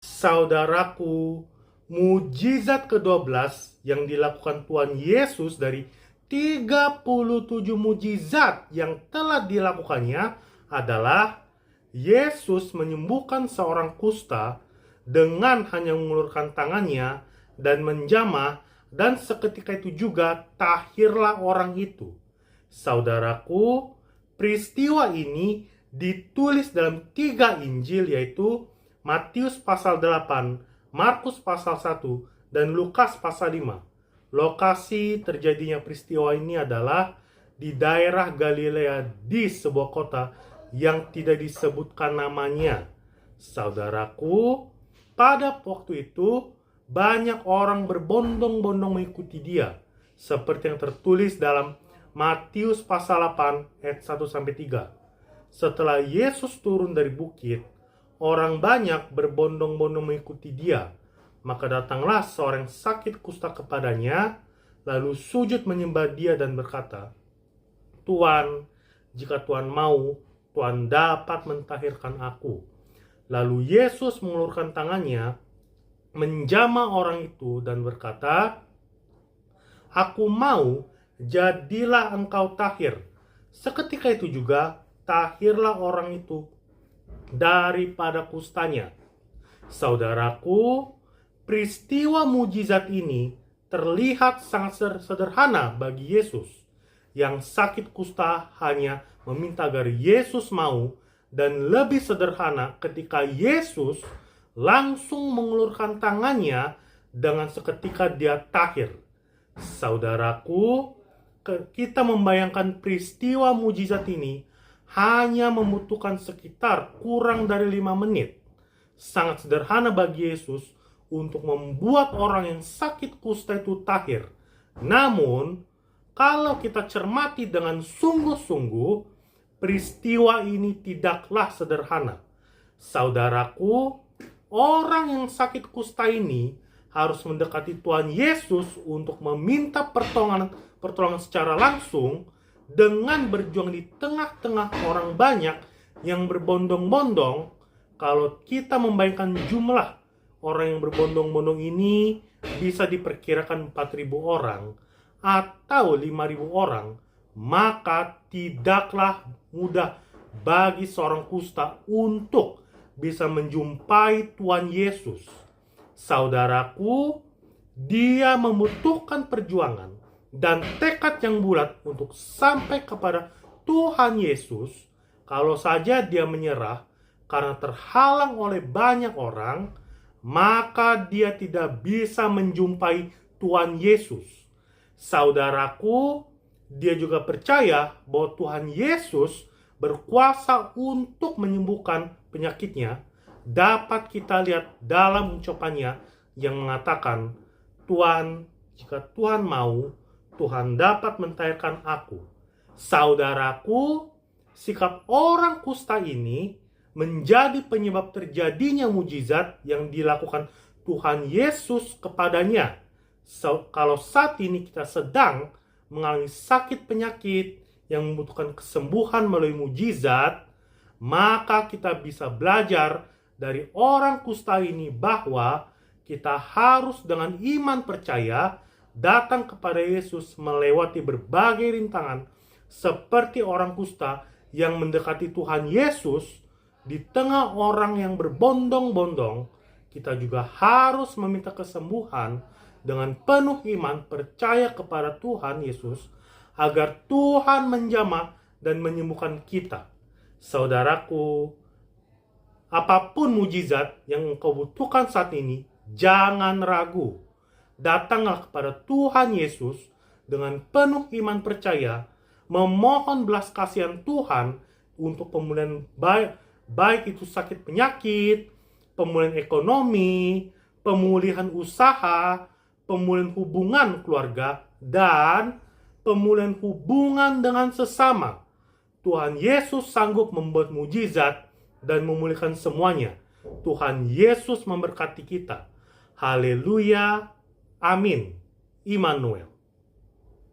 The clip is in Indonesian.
Saudaraku, mujizat ke-12 yang dilakukan Tuhan Yesus dari 37 mujizat yang telah dilakukannya adalah Yesus menyembuhkan seorang kusta dengan hanya mengulurkan tangannya dan menjamah, dan seketika itu juga tahirlah orang itu. Saudaraku, peristiwa ini ditulis dalam 3 Injil, yaitu Matius pasal 8, Markus pasal 1, dan Lukas pasal 5. Lokasi terjadinya peristiwa ini adalah di daerah Galilea, di sebuah kota yang tidak disebutkan namanya. Saudaraku, pada waktu itu banyak orang berbondong-bondong mengikuti dia, seperti yang tertulis dalam Matius pasal 8 ayat 1-3. Setelah Yesus turun dari bukit, orang banyak berbondong-bondong mengikuti dia. Maka datanglah seorang sakit kusta kepadanya, lalu sujud menyembah dia dan berkata, "Tuan, jika Tuan mau, Tuan dapat mentahirkan aku." Lalu Yesus mengulurkan tangannya, menjamah orang itu dan berkata, "Aku mau, jadilah engkau tahir." Seketika itu juga tahirlah orang itu daripada kustanya. Saudaraku, peristiwa mujizat ini terlihat sangat sederhana bagi Yesus. Yang sakit kusta hanya meminta agar Yesus mau, dan lebih sederhana ketika Yesus langsung mengulurkan tangannya dengan seketika dia tahir. Saudaraku, kita membayangkan peristiwa mujizat ini hanya membutuhkan sekitar kurang dari 5 menit. Sangat sederhana bagi Yesus untuk membuat orang yang sakit kusta itu tahir. Namun, kalau kita cermati dengan sungguh-sungguh, peristiwa ini tidaklah sederhana. Saudaraku, orang yang sakit kusta ini harus mendekati Tuhan Yesus untuk meminta pertolongan secara langsung, dengan berjuang di tengah-tengah orang banyak yang berbondong-bondong. Kalau kita membayangkan jumlah orang yang berbondong-bondong ini, bisa diperkirakan 4.000 orang atau 5.000 orang, maka tidaklah mudah bagi seorang kusta untuk bisa menjumpai Tuhan Yesus. Saudaraku, dia membutuhkan perjuangan dan tekad yang bulat untuk sampai kepada Tuhan Yesus. Kalau saja dia menyerah karena terhalang oleh banyak orang, maka dia tidak bisa menjumpai Tuhan Yesus. Saudaraku, dia juga percaya bahwa Tuhan Yesus berkuasa untuk menyembuhkan penyakitnya. Dapat kita lihat dalam ucapannya yang mengatakan, "Tuhan, jika Tuhan mau, Tuhan dapat mentahirkan aku." Saudaraku, sikap orang kusta ini menjadi penyebab terjadinya mujizat yang dilakukan Tuhan Yesus kepadanya. Kalau saat ini kita sedang mengalami sakit penyakit yang membutuhkan kesembuhan melalui mujizat, maka kita bisa belajar dari orang kusta ini bahwa kita harus dengan iman percaya datang kepada Yesus melewati berbagai rintangan, seperti orang kusta yang mendekati Tuhan Yesus di tengah orang yang berbondong-bondong. Kita juga harus meminta kesembuhan dengan penuh iman percaya kepada Tuhan Yesus agar Tuhan menjamah dan menyembuhkan kita. Saudaraku, apapun mujizat yang engkau butuhkan saat ini, jangan ragu. Datanglah kepada Tuhan Yesus dengan penuh iman percaya, memohon belas kasihan Tuhan untuk pemulihan baik itu sakit penyakit, pemulihan ekonomi, pemulihan usaha, pemulihan hubungan keluarga, dan pemulihan hubungan dengan sesama. Tuhan Yesus sanggup membuat mujizat dan memulihkan semuanya. Tuhan Yesus memberkati kita. Haleluya. Amin. Immanuel.